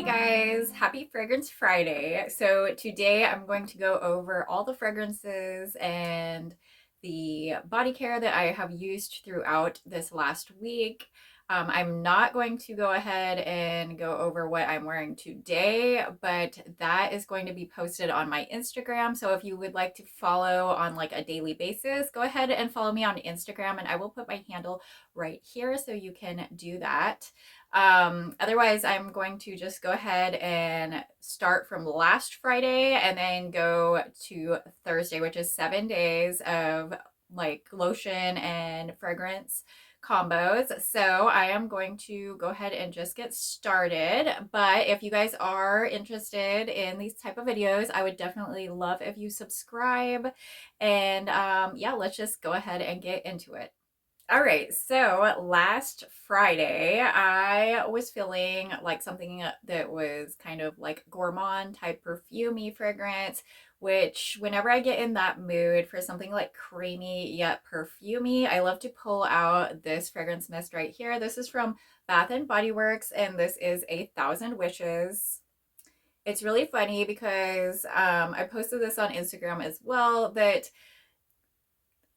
Hey guys, happy Fragrance Friday. So today I'm going to go over all the fragrances and the body care that I have used throughout this last week. I'm not going to go ahead and go over what I'm wearing today, but that is going to be posted on my Instagram. So if you would like to follow on like a daily basis, go ahead and follow me on Instagram and I will put my handle right here so you can do that. Otherwise, I'm going to just go ahead and start from last Friday and then go to Thursday, which is 7 days of like lotion and fragrance combos. So I am going to go ahead and just get started. But if you guys are interested in these type of videos, I would definitely love if you subscribe. And yeah, let's just go ahead and get into it. All right, so last Friday, I was feeling like something that was kind of like gourmand type perfumey fragrance, which whenever I get in that mood for something like creamy yet perfumey, I love to pull out this fragrance mist right here. This is from Bath and Body Works, and this is a Thousand Wishes. It's really funny because I posted this on Instagram as well that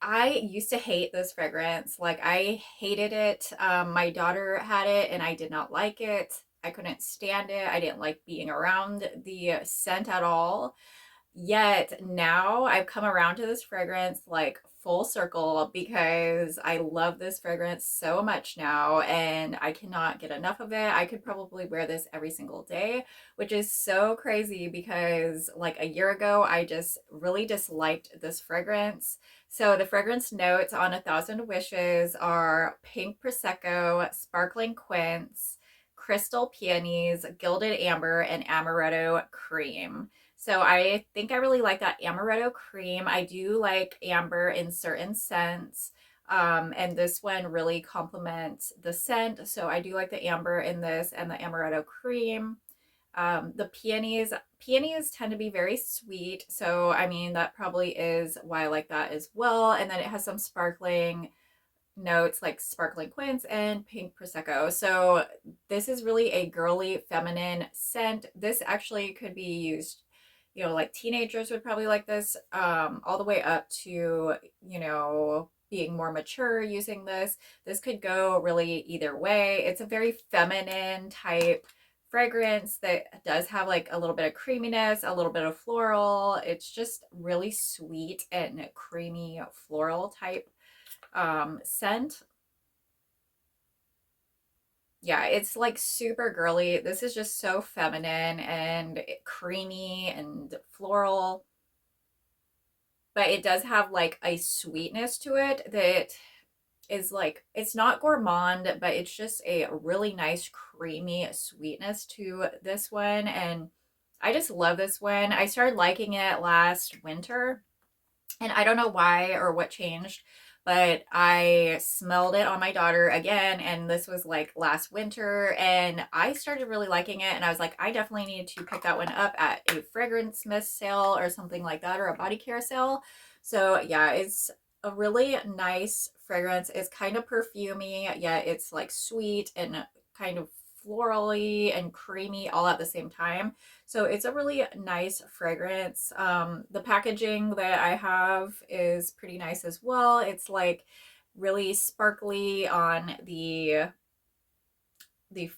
I used to hate this fragrance. Like I hated it. My daughter had it and I did not like it. I couldn't stand it. I didn't like being around the scent at all. Yet now I've come around to this fragrance like full circle because I love this fragrance so much now and I cannot get enough of it. I could probably wear this every single day, which is so crazy because like a year ago I just really disliked this fragrance. So the fragrance notes on A Thousand Wishes are pink prosecco, sparkling quince, crystal peonies, gilded amber, and amaretto cream. So I think I really like that amaretto cream. I do like amber in certain scents. And this one really complements the scent. So I do like the amber in this and the amaretto cream. The peonies tend to be very sweet. So, I mean, that probably is why I like that as well. And then it has some sparkling notes like sparkling quince and pink prosecco. So this is really a girly feminine scent. This actually could be used, like teenagers would probably like this, all the way up to, being more mature using this. This could go really either way. It's a very feminine type fragrance that does have like a little bit of creaminess, a little bit of floral. It's just really sweet and creamy floral type scent. Yeah, it's like super girly. This is just so feminine and creamy and floral, but it does have like a sweetness to it that is like, it's not gourmand, but it's just a really nice creamy sweetness to this one. And I just love this one. I started liking it last winter and I don't know why or what changed, but I smelled it on my daughter again. And this was like last winter. And I started really liking it. And I was like, I definitely need to pick that one up at a fragrance mist sale or something like that, or a body care sale. So yeah, it's a really nice fragrance. It's kind of perfumey, yet it's like sweet and kind of florally and creamy all at the same time. So it's a really nice fragrance. The packaging that I have is pretty nice as well. It's like really sparkly on the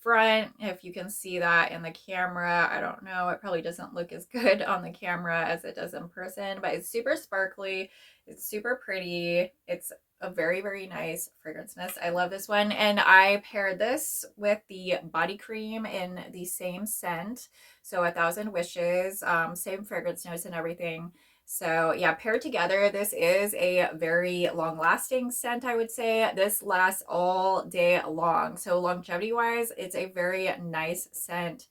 front, if you can see that in the camera. I don't know, it probably doesn't look as good on the camera as it does in person, but it's super sparkly, it's super pretty, it's a very, very nice fragrance mist. I love this one, and I paired this with the body cream in the same scent, so A Thousand Wishes, same fragrance notes and everything. So yeah, paired together, this is a very long lasting scent, I would say. This lasts all day long. So longevity wise, it's a very nice scent.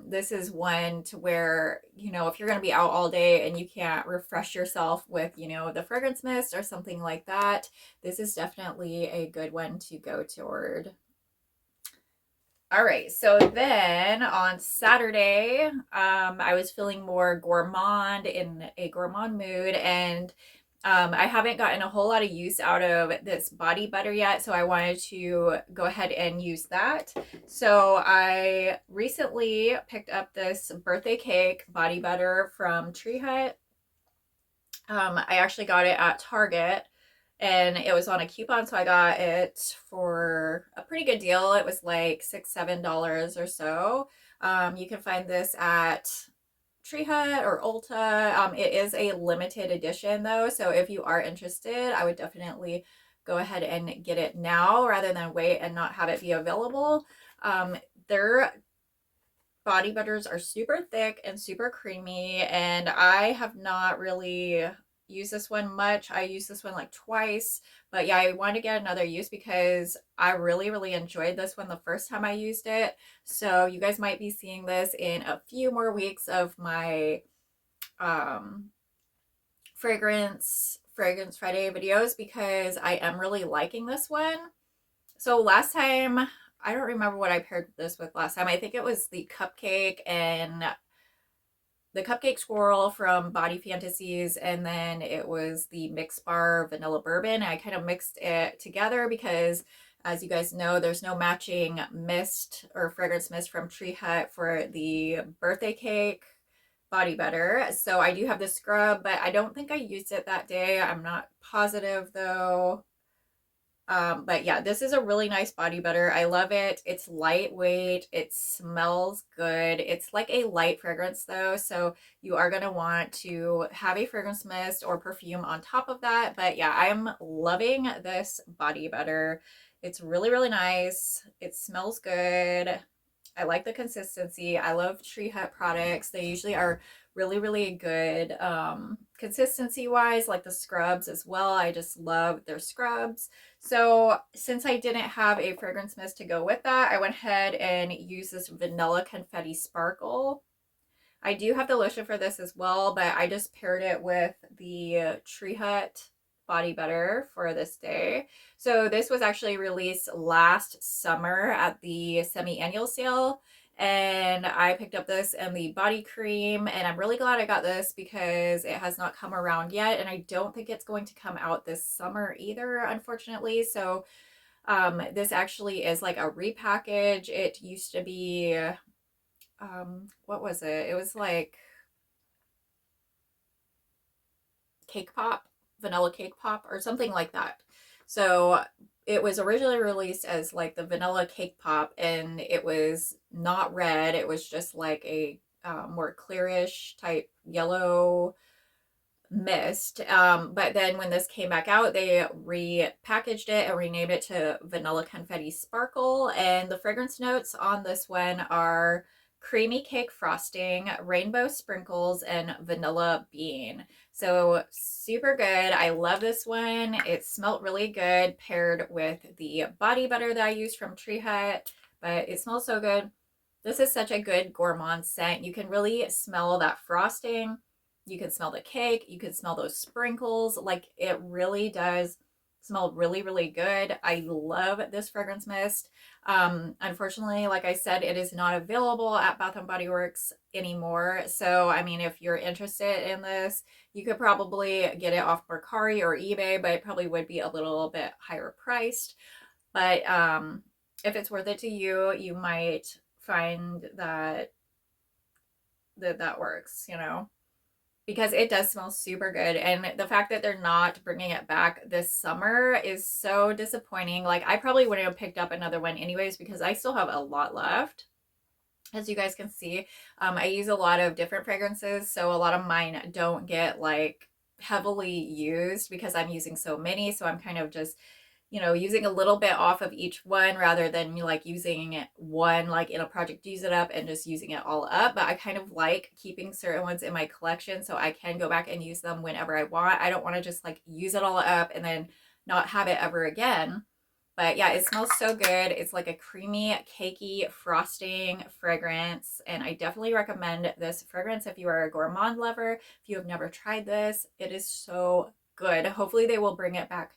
This is one to where, if you're going to be out all day and you can't refresh yourself with, the fragrance mist or something like that, this is definitely a good one to go toward. All right, so then on Saturday, I was feeling more gourmand, in a gourmand mood, and I haven't gotten a whole lot of use out of this body butter yet, so I wanted to go ahead and use that. So I recently picked up this birthday cake body butter from Tree Hut. I actually got it at Target and it was on a coupon, so I got it for a pretty good deal. It was like $6, $7 or so. You can find this at Tree Hut or Ulta. It is a limited edition though, so if you are interested, I would definitely go ahead and get it now rather than wait and not have it be available. Their body butters are super thick and super creamy, and I have not really used this one much. I used this one like twice, but yeah, I want to get another use because I really enjoyed this one the first time I used it. So you guys might be seeing this in a few more weeks of my um fragrance Friday videos because I am really liking this one. So last time, I don't remember what I paired this with last time. I think it was the cupcake and the cupcake swirl from Body Fantasies, and then it was the mix bar vanilla bourbon. I kind of mixed it together because, as you guys know, there's no matching mist or fragrance mist from Tree Hut for the birthday cake body butter. So I do have the scrub, but I don't think I used it that day. I'm not positive though. But yeah, this is a really nice body butter. I love it. It's lightweight. It smells good. It's like a light fragrance though, so you are going to want to have a fragrance mist or perfume on top of that. But yeah, I'm loving this body butter. It's really nice. It smells good. I like the consistency. I love Tree Hut products. They usually are really good consistency wise, like the scrubs as well. I just love their scrubs. So since I didn't have a fragrance mist to go with that, I went ahead and used this vanilla confetti sparkle. I do have the lotion for this as well, but I just paired it with the Tree Hut body butter for this day. So this was actually released last summer at the semi-annual sale, and I picked up this and the body cream, and I'm really glad I got this because it has not come around yet, and I don't think it's going to come out this summer either, unfortunately. So this actually is like a repackage. It used to be what was it? It was like cake pop, vanilla cake pop or something like that. So it was originally released as like the vanilla cake pop, and it was not red. It was just like a more clearish type yellow mist. But then when this came back out, they repackaged it and renamed it to Vanilla Confetti Sparkle. And the fragrance notes on this one are creamy cake frosting, rainbow sprinkles, and vanilla bean. So super good. I love this one. It smelled really good paired with the body butter that I used from Tree Hut, but it smells so good. This is such a good gourmand scent. You can really smell that frosting. You can smell the cake. You can smell those sprinkles. Like, it really does smell really good. I love this fragrance mist. Unfortunately, like I said, it is not available at Bath and Body Works anymore. So, I mean, if you're interested in this, you could probably get it off Mercari or eBay, but it probably would be a little bit higher priced. But if it's worth it to you, you might find that that works, you know, because it does smell super good. And the fact that they're not bringing it back this summer is so disappointing. Like, I probably wouldn't have picked up another one anyways because I still have a lot left. As you guys can see, I use a lot of different fragrances, so a lot of mine don't get like heavily used because I'm using so many. So I'm kind of just, you know, using a little bit off of each one rather than like using one like in a project, use it up and just using it all up. But I kind of like keeping certain ones in my collection so I can go back and use them whenever I want. I don't want to just like use it all up and then not have it ever again. But yeah, it smells so good. It's like a creamy, cakey, frosting fragrance. And I definitely recommend this fragrance if you are a gourmand lover. If you have never tried this, it is so good. Hopefully they will bring it back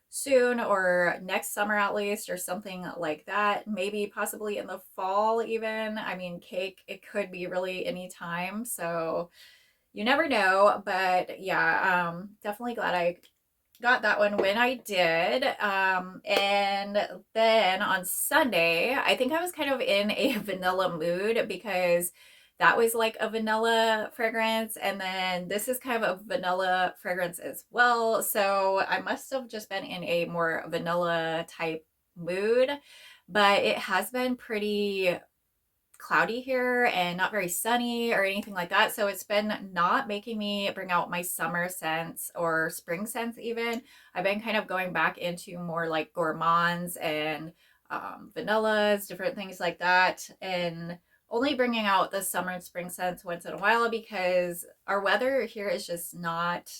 soon or next summer at least or something like that. Maybe possibly in the fall even. I mean, cake, it could be really any time. So you never know. But yeah, definitely glad I got that one when I did. And then on Sunday, I think I was kind of in a vanilla mood because that was like a vanilla fragrance. And then this is kind of a vanilla fragrance as well. So I must have just been in a more vanilla type mood. But it has been pretty cloudy here and not very sunny or anything like that. So it's been not making me bring out my summer scents or spring scents even. I've been kind of going back into more like gourmands and vanillas, different things like that. And only bringing out the summer and spring scents once in a while because our weather here is just not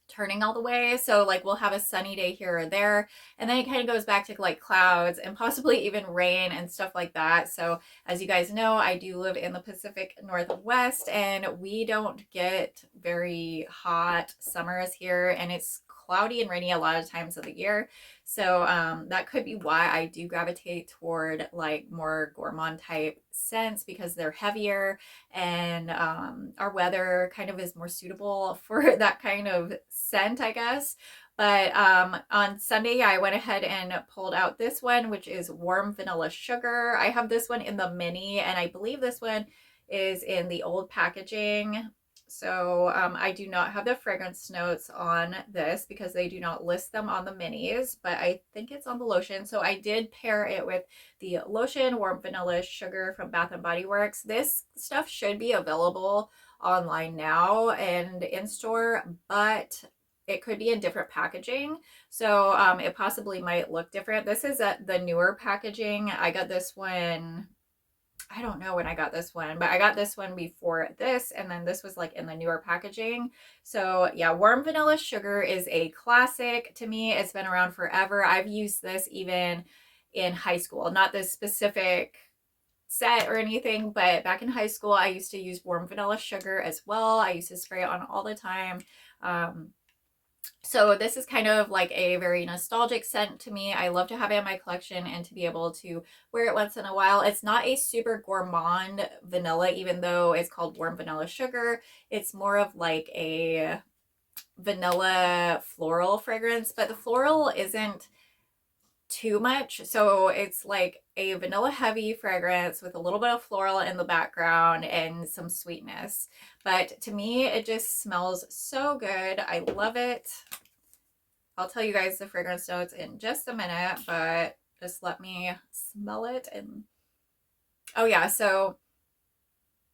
turning all the way. So like we'll have a sunny day here or there, and then it kind of goes back to like clouds and possibly even rain and stuff like that. So as you guys know, I do live in the Pacific Northwest and we don't get very hot summers here, and it's cloudy and rainy a lot of times of the year. So that could be why I do gravitate toward like more gourmand type scents because they're heavier, and our weather kind of is more suitable for that kind of scent, I guess. But on Sunday, I went ahead and pulled out this one, which is Warm Vanilla Sugar. I have this one in the mini, and I believe this one is in the old packaging. So I do not have the fragrance notes on this because they do not list them on the minis, but I think it's on the lotion. So I did pair it with the lotion, Warm Vanilla Sugar from Bath and Body Works. This stuff should be available online now and in store, but it could be in different packaging. So it possibly might look different. This is the newer packaging. I got this one, I don't know when I got this one, but I got this one before this, and then this was like in the newer packaging. So yeah, Warm Vanilla Sugar is a classic to me. It's been around forever. I've used this even in high school, not this specific set or anything, but back in high school, I used to use Warm Vanilla Sugar as well. I used to spray it on all the time. So this is kind of like a very nostalgic scent to me. I love to have it in my collection and to be able to wear it once in a while. It's not a super gourmand vanilla, even though it's called Warm Vanilla Sugar. It's more of like a vanilla floral fragrance, but the floral isn't too much. So it's like a vanilla heavy fragrance with a little bit of floral in the background and some sweetness. But to me, it just smells so good. I love it. I'll tell you guys the fragrance notes in just a minute, but just let me smell it. And oh yeah, so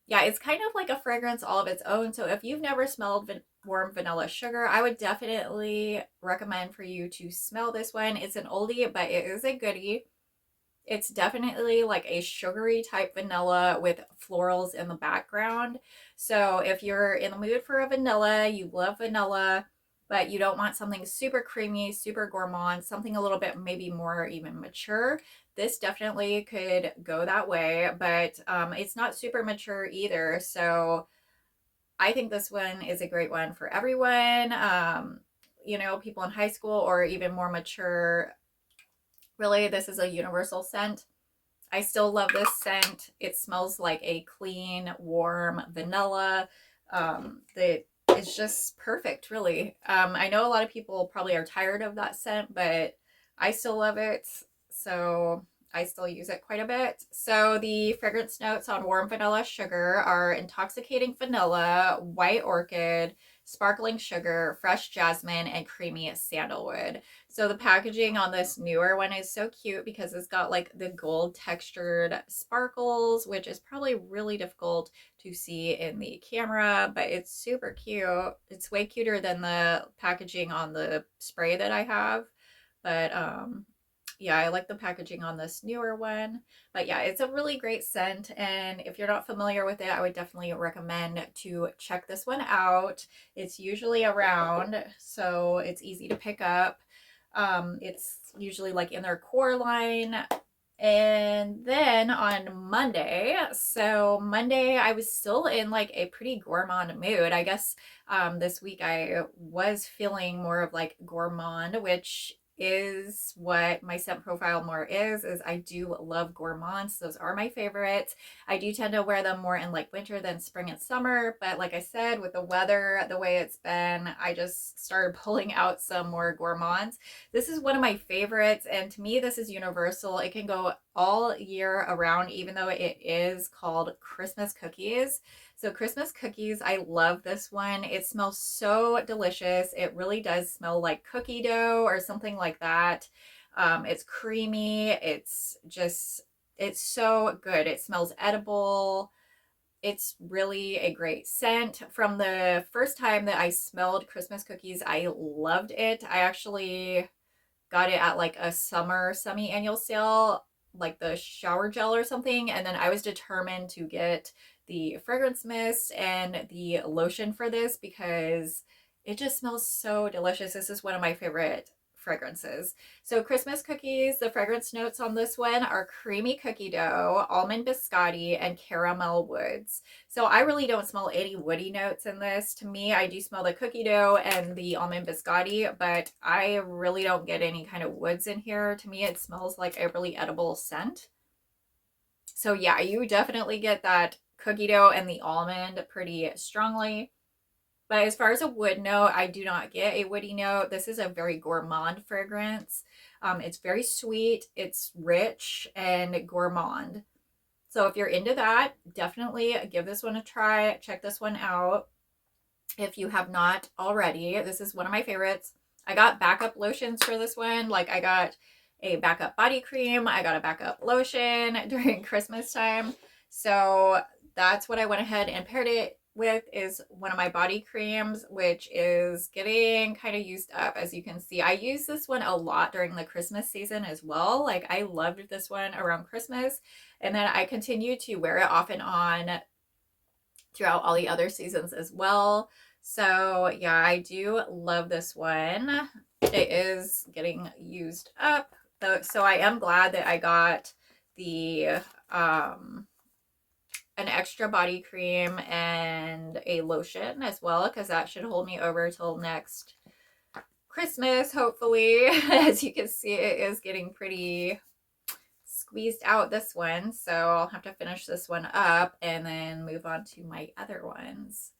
yeah, it's kind of like a fragrance all of its own. So if you've never smelled Warm Vanilla Sugar, I would definitely recommend for you to smell this one. It's an oldie, but it is a goodie. It's definitely like a sugary type vanilla with florals in the background. So if you're in the mood for a vanilla, you love vanilla, but you don't want something super creamy, super gourmand, something a little bit maybe more even mature, this definitely could go that way. But it's not super mature either. So I think this one is a great one for everyone. You know, people in high school or even more mature. Really, this is a universal scent. I still love this scent. It smells like a clean, warm vanilla. That is just perfect, really. I know a lot of people probably are tired of that scent, but I still love it. So I still use it quite a bit. So the fragrance notes on Warm Vanilla Sugar are intoxicating vanilla, white orchid, sparkling sugar, fresh jasmine, and creamy sandalwood. So the packaging on this newer one is so cute because it's got like the gold textured sparkles, which is probably really difficult to see in the camera, but it's super cute. It's way cuter than the packaging on the spray that I have. But yeah, I like the packaging on this newer one. But yeah, it's a really great scent, and if you're not familiar with it, I would definitely recommend to check this one out. It's usually around, so it's easy to pick up. It's usually like in their core line. And then on Monday, so Monday I was still in like a pretty gourmand mood. I guess this week I was feeling more of like gourmand, which is what my scent profile more is I do love gourmands. Those are my favorites. I do tend to wear them more in like winter than spring and summer, but like I said, with the weather the way it's been, I just started pulling out some more gourmands. This is one of my favorites, and to me this is universal. It can go all year around, even though it is called Christmas cookies. So Christmas cookies, I love this one. It smells so delicious. It really does smell like cookie dough or something like that. It's creamy. It's so good. It smells edible. It's really a great scent. From the first time that I smelled Christmas cookies, I loved it. I actually got it at like a summer semi-annual sale, like the shower gel or something, and then I was determined to get the fragrance mist and the lotion for this because it just smells so delicious. This is one of my favorite fragrances. So Christmas cookies, the fragrance notes on this one are creamy cookie dough, almond biscotti, and caramel woods. So I really don't smell any woody notes in this. To me, I do smell the cookie dough and the almond biscotti, but I really don't get any kind of woods in here. To me, it smells like a really edible scent. So yeah, you definitely get that cookie dough and the almond pretty strongly. But as far as a wood note, I do not get a woody note. This is a very gourmand fragrance. It's very sweet, it's rich, and gourmand. So if you're into that, definitely give this one a try. Check this one out if you have not already. This is one of my favorites. I got backup lotions for this one. Like I got a backup body cream. I got a backup lotion during Christmas time. So that's what I went ahead and paired it with, is one of my body creams, which is getting kind of used up. As you can see, I use this one a lot during the Christmas season as well. Like I loved this one around Christmas, and then I continue to wear it off and on throughout all the other seasons as well. So yeah, I do love this one. It is getting used up, so I am glad that I got the an extra body cream and a lotion as well, because that should hold me over till next Christmas, hopefully. As you can see, it is getting pretty squeezed out, this one, so I'll have to finish this one up and then move on to my other ones.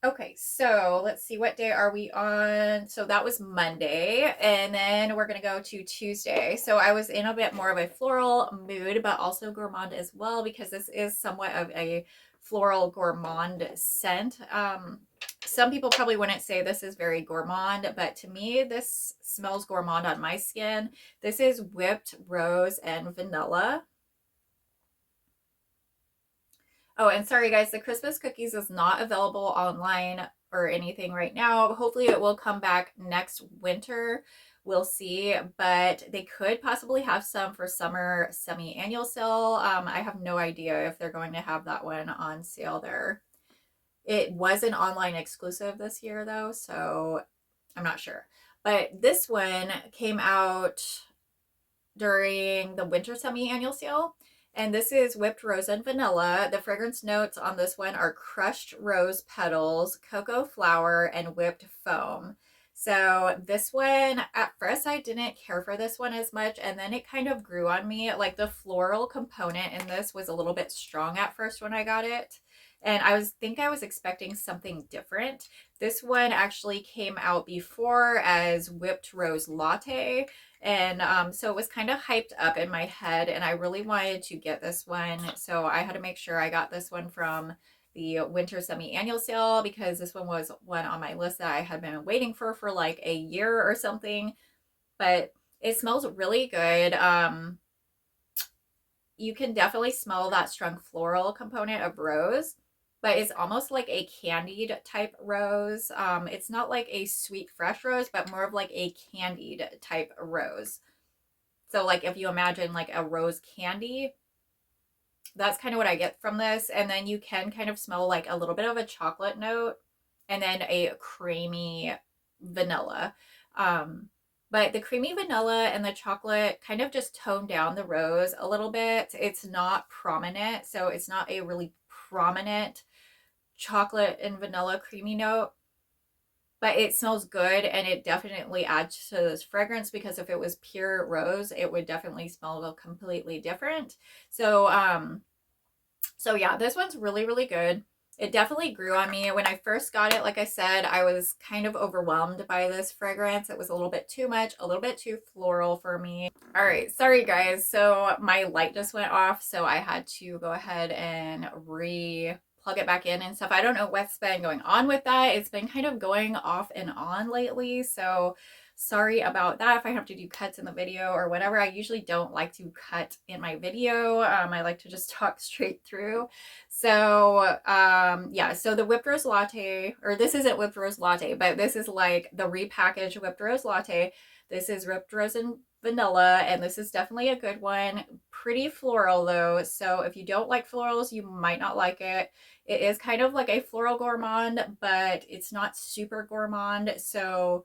Okay, so let's see, what day are we on? So that was Monday, and then we're gonna go to Tuesday. So I was in a bit more of a floral mood, but also gourmand as well, because this is somewhat of a floral gourmand scent. Some people probably wouldn't say this is very gourmand, but to me, this smells gourmand on my skin. This is whipped rose and vanilla. Oh, and sorry guys, the Christmas cookies is not available online or anything right now. Hopefully it will come back next winter. We'll see, but they could possibly have some for summer semi-annual sale. I have no idea if they're going to have that one on sale there. It was an online exclusive this year though, so I'm not sure. But this one came out during the winter semi-annual sale. And this is whipped rose and vanilla. The fragrance notes on this one are crushed rose petals, cocoa flour, and whipped foam. So this one, at first I didn't care for this one as much, and then it kind of grew on me. Like the floral component in this was a little bit strong at first when I got it. And I was expecting something different. This one actually came out before as whipped rose latte. And so it was kind of hyped up in my head, and I really wanted to get this one. So I had to make sure I got this one from the winter semi-annual sale, because this one was one on my list that I had been waiting for like a year or something. But it smells really good. You can definitely smell that strong floral component of rose, but it's almost like a candied type rose. It's not like a sweet fresh rose, but more of like a candied type rose. So like if you imagine like a rose candy, that's kind of what I get from this. And then you can kind of smell like a little bit of a chocolate note, and then a creamy vanilla. But the creamy vanilla and the chocolate kind of just tone down the rose a little bit. It's not prominent, so it's not a really prominent chocolate and vanilla creamy note. but it smells good, and it definitely adds to this fragrance, because if it was pure rose, it would definitely smell completely different. So so yeah, this one's really, really good. It definitely grew on me. When I first got it, like I said, I was kind of overwhelmed by this fragrance. It was a little bit too much, a little bit too floral for me. All right, sorry guys. So my light just went off, so I had to go ahead and plug it back in and stuff. I don't know what's been going on with that. It's been kind of going off and on lately, so sorry about that if I have to do cuts in the video or whatever. I usually don't like to cut in my video. I like to just talk straight through. So yeah, so the whipped rose latte, or this isn't whipped rose latte, but this is like the repackaged whipped rose latte. This is whipped rose and vanilla, and this is definitely a good one. Pretty floral though, so if you don't like florals, you might not like it. It is kind of like a floral gourmand, but it's not super gourmand. So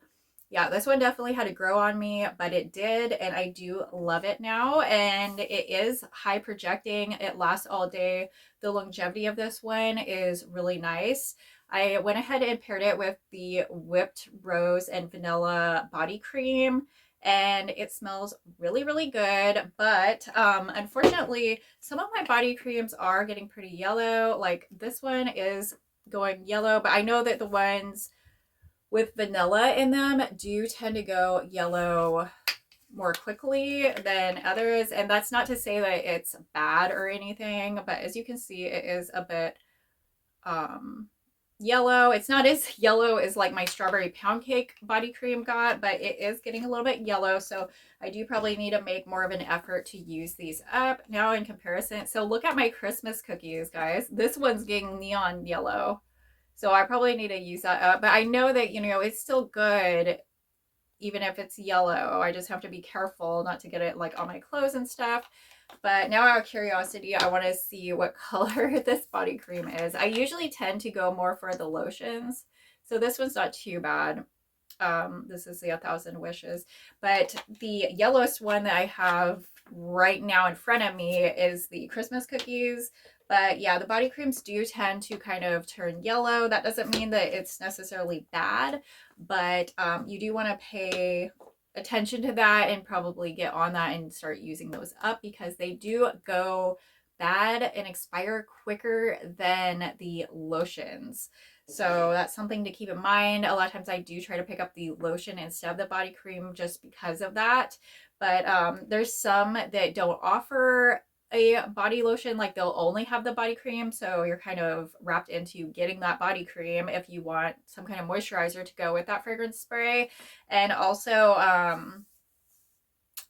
yeah, this one definitely had to grow on me, but it did, and I do love it now. And it is high projecting. It lasts all day. The longevity of this one is really nice. I went ahead and paired it with the whipped rose and vanilla body cream, and it smells really, really good. But unfortunately, some of my body creams are getting pretty yellow. Like this one is going yellow, but I know that the ones with vanilla in them do tend to go yellow more quickly than others. And that's not to say that it's bad or anything, but as you can see, it is a bit yellow. It's not as yellow as like my strawberry pound cake body cream got, but it is getting a little bit yellow. So I do probably need to make more of an effort to use these up now in comparison. So look at my Christmas cookies, guys. This one's getting neon yellow. So I probably need to use that up. But I know that, you know, it's still good even if it's yellow. I just have to be careful not to get it like on my clothes and stuff. But now out of curiosity, I want to see what color this body cream is. I usually tend to go more for the lotions. So this one's not too bad. This is the 1,000 Wishes. But the yellowest one that I have right now in front of me is the Christmas cookies. But yeah, the body creams do tend to kind of turn yellow. That doesn't mean that it's necessarily bad, but you do want to pay attention to that and probably get on that and start using those up, because they do go bad and expire quicker than the lotions. So that's something to keep in mind. A lot of times I do try to pick up the lotion instead of the body cream just because of that. But there's some that don't offer a body lotion, like they'll only have the body cream, so you're kind of wrapped into getting that body cream if you want some kind of moisturizer to go with that fragrance spray. And also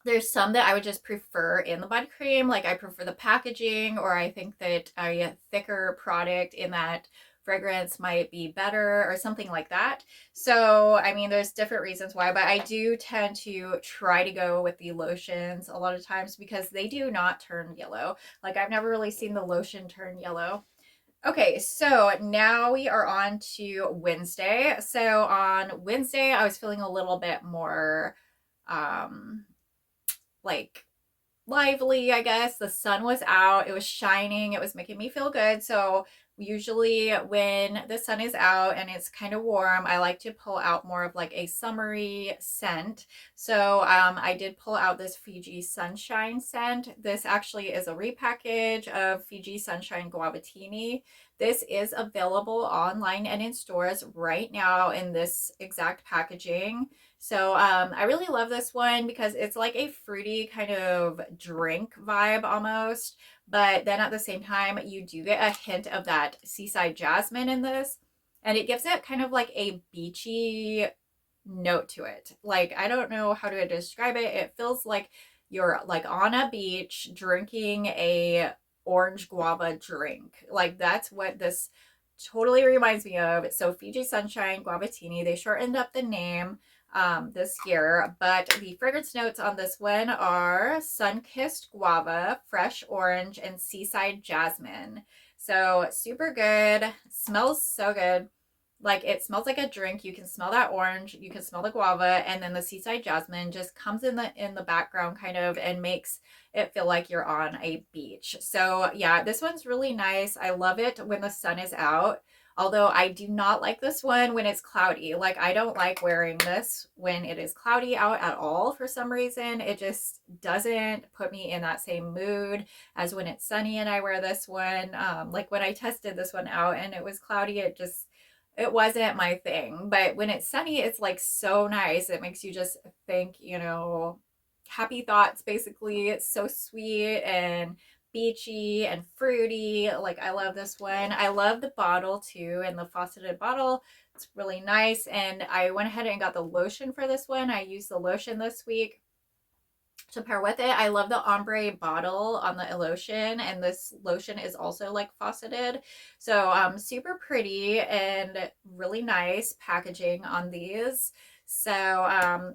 there's some that I would just prefer in the body cream, like I prefer the packaging, or I think that a thicker product in that fragrance might be better or something like that. So I mean, there's different reasons why, but I do tend to try to go with the lotions a lot of times because they do not turn yellow. Like I've never really seen the lotion turn yellow. Okay, so now we are on to Wednesday. So on Wednesday, I was feeling a little bit more like lively, I guess. The sun was out, it was shining, it was making me feel good. So usually when the sun is out and it's kind of warm, I like to pull out more of like a summery scent. So I did pull out this Fiji Sunshine scent. This actually is a repackage of Fiji Sunshine Guavatini. This is available online and in stores right now in this exact packaging. So I really love this one because it's like a fruity kind of drink vibe almost, but then at the same time you do get a hint of that seaside jasmine in this, and it gives it kind of like a beachy note to it. Like I don't know how to describe it. It feels like you're like on a beach drinking a orange guava drink. Like that's what this totally reminds me of. So Fiji Sunshine Guavatini, they shortened up the name this year, but the fragrance notes on this one are sun-kissed guava, fresh orange, and seaside jasmine. So super good. Smells so good. Like it smells like a drink. You can smell that orange, you can smell the guava, and then the seaside jasmine just comes in the background kind of and makes it feel like you're on a beach. So yeah, this one's really nice. I love it when the sun is out. Although I do not like this one when it's cloudy. Like, I don't like wearing this when it is cloudy out at all for some reason. It just doesn't put me in that same mood as when it's sunny and I wear this one. Like when I tested this one out and it was cloudy, it wasn't my thing. But when it's sunny, it's like so nice. It makes you just think, happy thoughts basically. It's so sweet and beachy and fruity. Like, I love this one. I love the bottle too, and the faceted bottle. It's really nice. And I went ahead and got the lotion for this one. I used the lotion this week to pair with it. I love the ombre bottle on the lotion, and this lotion is also like faceted. So super pretty and really nice packaging on these. So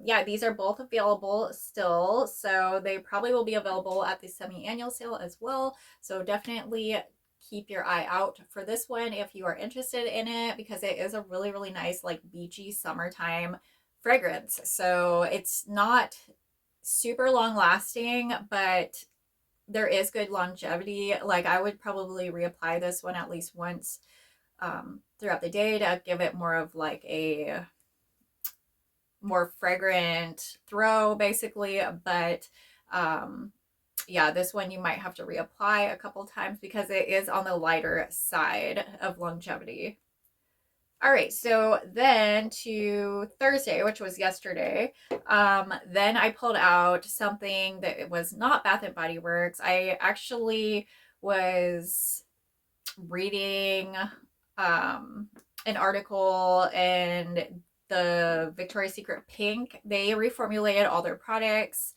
yeah, these are both available still. So they probably will be available at the semi-annual sale as well. So definitely keep your eye out for this one if you are interested in it, because it is a really, really nice like beachy summertime fragrance. So it's not super long lasting, but there is good longevity. Like, I would probably reapply this one at least once throughout the day to give it more of like a more fragrant throw basically. But yeah, this one you might have to reapply a couple times because it is on the lighter side of longevity. All right, so then to Thursday, which was yesterday, then I pulled out something that was not Bath and Body Works. I actually was reading an article, and the Victoria's Secret Pink, they reformulated all their products.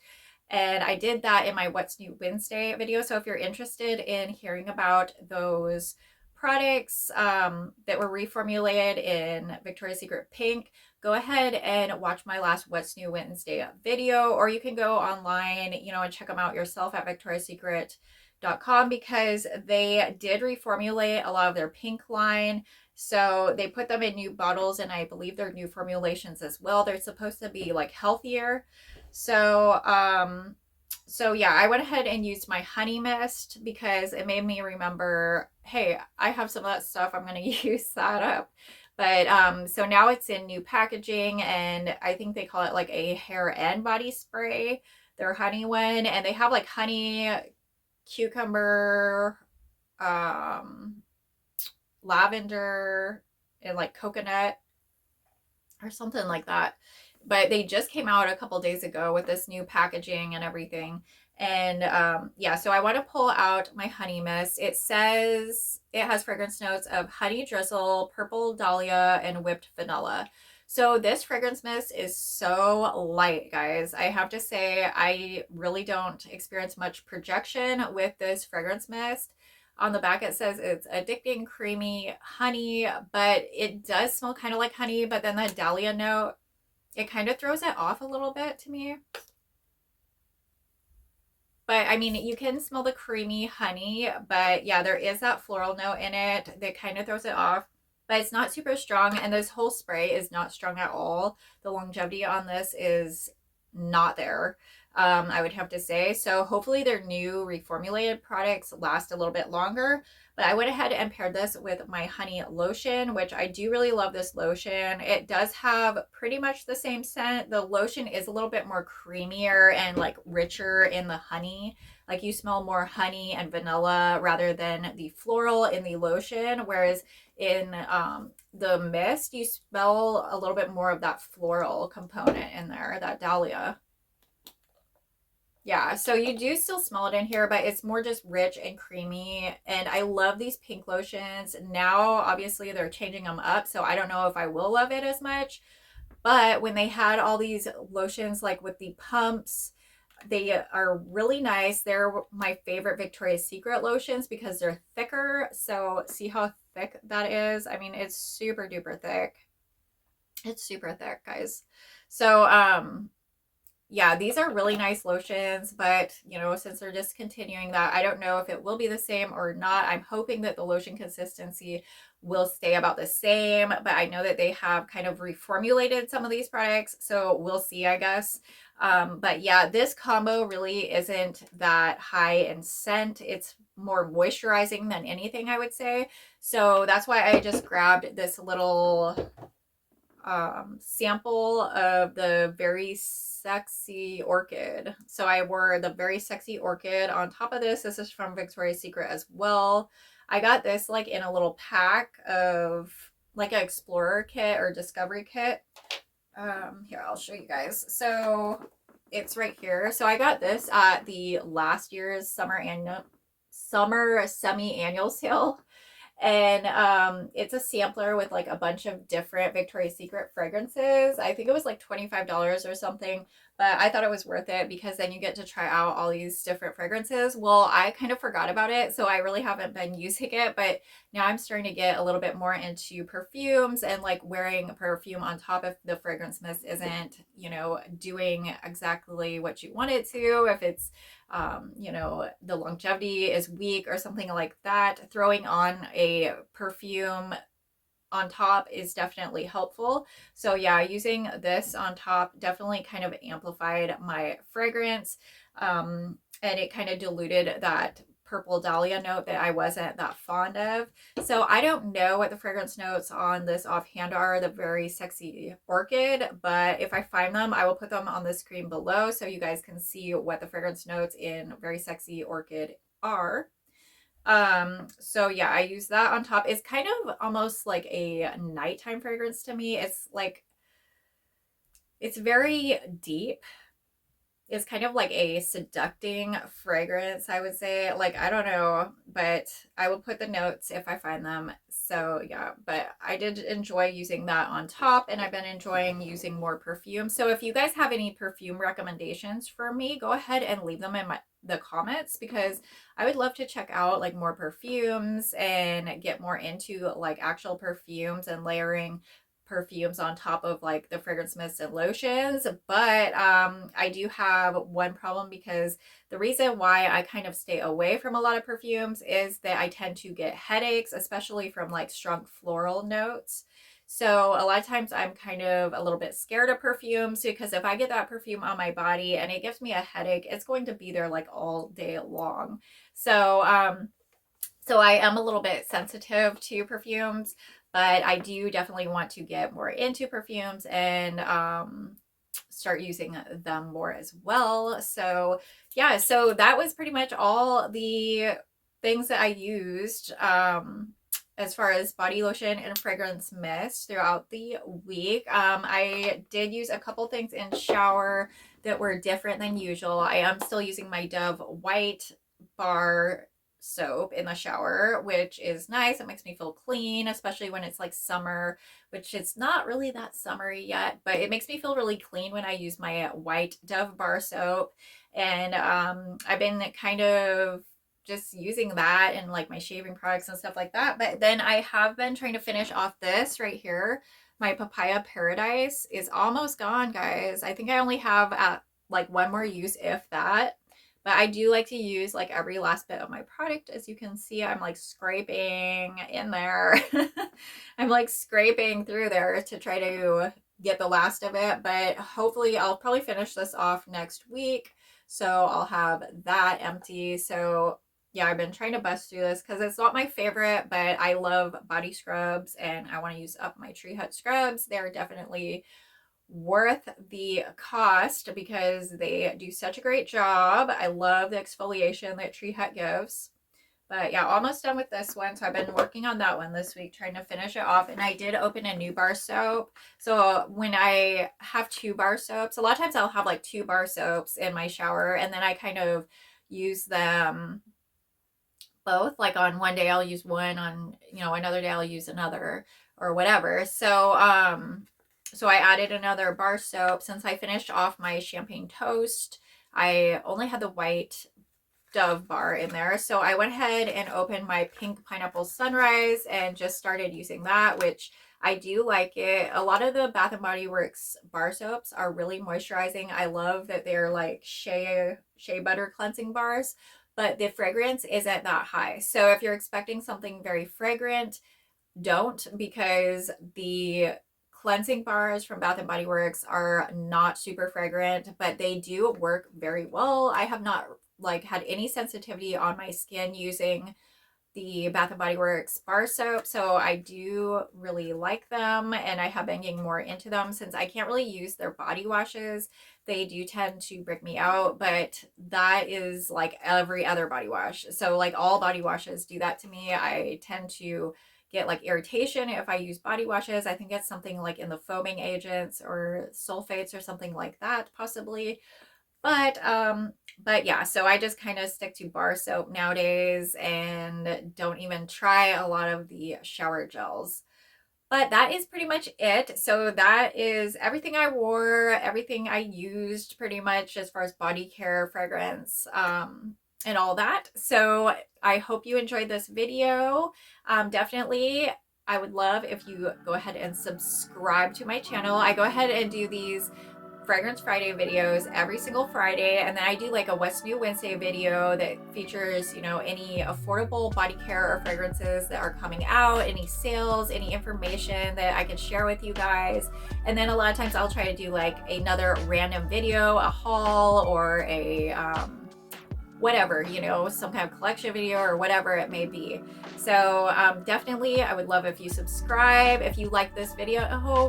And I did that in my What's New Wednesday video. So if you're interested in hearing about those products that were reformulated in Victoria's Secret Pink, go ahead and watch my last What's New Wednesday video, or you can go online, and check them out yourself at victoriassecret.com, because they did reformulate a lot of their pink line. So they put them in new bottles, and I believe they're new formulations as well. They're supposed to be like healthier. So yeah, I went ahead and used my honey mist because it made me remember, hey, I have some of that stuff. I'm going to use that up. But so now it's in new packaging, and I think they call it like a hair and body spray, their honey one. And they have like honey, cucumber, lavender, and like coconut or something like that. But they just came out a couple days ago with this new packaging and everything. And yeah, so I want to pull out my honey mist. It says it has fragrance notes of honey drizzle, purple dahlia, and whipped vanilla. So this fragrance mist is so light, guys. I have to say, I really don't experience much projection with this fragrance mist. On the back it says it's addicting, creamy honey, but it does smell kind of like honey. But then the dahlia note, it kind of throws it off a little bit to me. But I mean, you can smell the creamy honey, but yeah, there is that floral note in it that kind of throws it off. But it's not super strong, and this whole spray is not strong at all. The longevity on this is not there, I would have to say. So hopefully their new reformulated products last a little bit longer. But I went ahead and paired this with my honey lotion, which I do really love this lotion. It does have pretty much the same scent. The lotion is a little bit more creamier and like richer in the honey. Like, you smell more honey and vanilla rather than the floral in the lotion. Whereas in the mist, you smell a little bit more of that floral component in there, that dahlia. Yeah, so you do still smell it in here, but it's more just rich and creamy. And I love these pink lotions. Now, obviously, they're changing them up, so I don't know if I will love it as much. But when they had all these lotions, like with the pumps, they are really nice. They're my favorite Victoria's Secret lotions because they're thicker. So see how thick that is? I mean, it's super duper thick. It's super thick, guys. So, yeah, these are really nice lotions, but since they're discontinuing that, I don't know if it will be the same or not. I'm hoping that the lotion consistency will stay about the same, but I know that they have kind of reformulated some of these products, so we'll see, I guess. But yeah, this combo really isn't that high in scent. It's more moisturizing than anything, I would say. So that's why I just grabbed this little sample of the Very Sexy Orchid. So I wore the Very Sexy Orchid on top of this. This is from Victoria's Secret as well. I got this like in a little pack of like an explorer kit or discovery kit. Here, I'll show you guys. So it's right here. So I got this at the last year's summer semi-annual sale. And it's a sampler with like a bunch of different Victoria's Secret fragrances. I think it was like $25 or something, but I thought it was worth it because then you get to try out all these different fragrances. Well, I kind of forgot about it, so I really haven't been using it, but now I'm starting to get a little bit more into perfumes and like wearing perfume on top if the fragrance mist isn't, doing exactly what you want it to. If it's the longevity is weak or something like that, throwing on a perfume on top is definitely helpful. So yeah, using this on top definitely kind of amplified my fragrance, and it kind of diluted that purple dahlia note that I wasn't that fond of. So I don't know what the fragrance notes on this offhand are, the Very Sexy Orchid, but if I find them, I will put them on the screen below so you guys can see what the fragrance notes in Very Sexy Orchid are. So yeah, I use that on top. It's kind of almost like a nighttime fragrance to me. It's very deep. It's kind of like a seducting fragrance, I would say. Like, I don't know, but I will put the notes if I find them. So yeah, but I did enjoy using that on top, and I've been enjoying using more perfume. So if you guys have any perfume recommendations for me, go ahead and leave them in the comments, because I would love to check out like more perfumes and get more into like actual perfumes and layering perfumes on top of like the fragrance mists and lotions. But I do have one problem, because the reason why I kind of stay away from a lot of perfumes is that I tend to get headaches, especially from like strong floral notes. So a lot of times I'm kind of a little bit scared of perfumes, because if I get that perfume on my body and it gives me a headache, it's going to be there like all day long. So I am a little bit sensitive to perfumes, but I do definitely want to get more into perfumes and start using them more as well. So yeah, so that was pretty much all the things that I used as far as body lotion and fragrance mist throughout the week. I did use a couple things in shower that were different than usual. I am still using my Dove white bar soap in the shower, which is nice. It makes me feel clean, especially when it's like summer, which it's not really that summery yet, but it makes me feel really clean when I use my white Dove bar soap. And I've been kind of just using that and like my shaving products and stuff like that. But then I have been trying to finish off this right here. My Papaya Paradise is almost gone, guys. I think I only have like one more use, if that. But I do like to use like every last bit of my product. As you can see, I'm like scraping in there. I'm like scraping through there to try to get the last of it. But hopefully I'll probably finish this off next week. So I'll have that empty. So yeah, I've been trying to bust through this because it's not my favorite, but I love body scrubs and I want to use up my Tree Hut scrubs. They're definitely worth the cost because they do such a great job. I love the exfoliation that Tree Hut gives. But yeah, almost done with this one. So I've been working on that one this week, trying to finish it off. And I did open a new bar soap. So when I have two bar soaps, a lot of times I'll have like two bar soaps in my shower, and then I kind of use them both. Like on one day I'll use one, on another day I'll use another, or whatever. So I added another bar soap since I finished off my champagne toast. I only had the white Dove bar in there. So I went ahead and opened my pink pineapple sunrise and just started using that, which I do like it. A lot of the Bath and Body Works bar soaps are really moisturizing. I love that they're like shea butter cleansing bars, but the fragrance isn't that high. So if you're expecting something very fragrant, don't, because the cleansing bars from Bath and Body Works are not super fragrant, but they do work very well. I have not like had any sensitivity on my skin using the Bath and Body Works bar soap, so I do really like them, and I have been getting more into them since I can't really use their body washes. They do tend to break me out, but that is like every other body wash. So like all body washes do that to me. I tend to get like irritation if I use body washes. I think it's something like in the foaming agents or sulfates or something like that possibly. But yeah, so I just kind of stick to bar soap nowadays and don't even try a lot of the shower gels. But that is pretty much it. So that is everything I wore, everything I used pretty much as far as body care, fragrance, and all that. So I hope you enjoyed this video. Definitely, I would love if you go ahead and subscribe to my channel. I go ahead and do these Fragrance Friday videos every single Friday, and then I do like a What's New Wednesday video that features, you know, any affordable body care or fragrances that are coming out, any sales, any information that I can share with you guys. And then a lot of times I'll try to do like another random video, a haul, or a whatever, you know, some kind of collection video or whatever it may be. So definitely, I would love if you subscribe. If you like this video,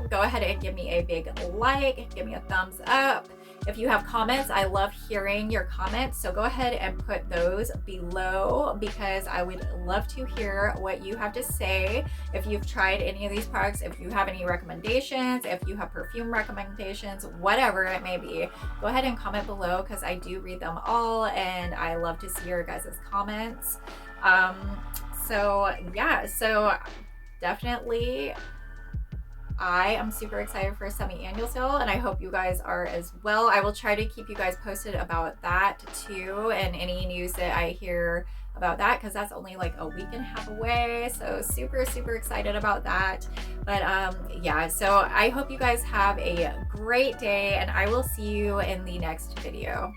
go ahead and give me a big like, give me a thumbs up. If you have comments, I love hearing your comments. So go ahead and put those below because I would love to hear what you have to say. If you've tried any of these products, if you have any recommendations, if you have perfume recommendations, whatever it may be, go ahead and comment below because I do read them all and I love to see your guys' comments. So yeah, so definitely I am super excited for a semi-annual sale and I hope you guys are as well. I will try to keep you guys posted about that too and any news that I hear about that because that's only like a week and a half away. So super excited about that. But yeah, so I hope you guys have a great day and I will see you in the next video.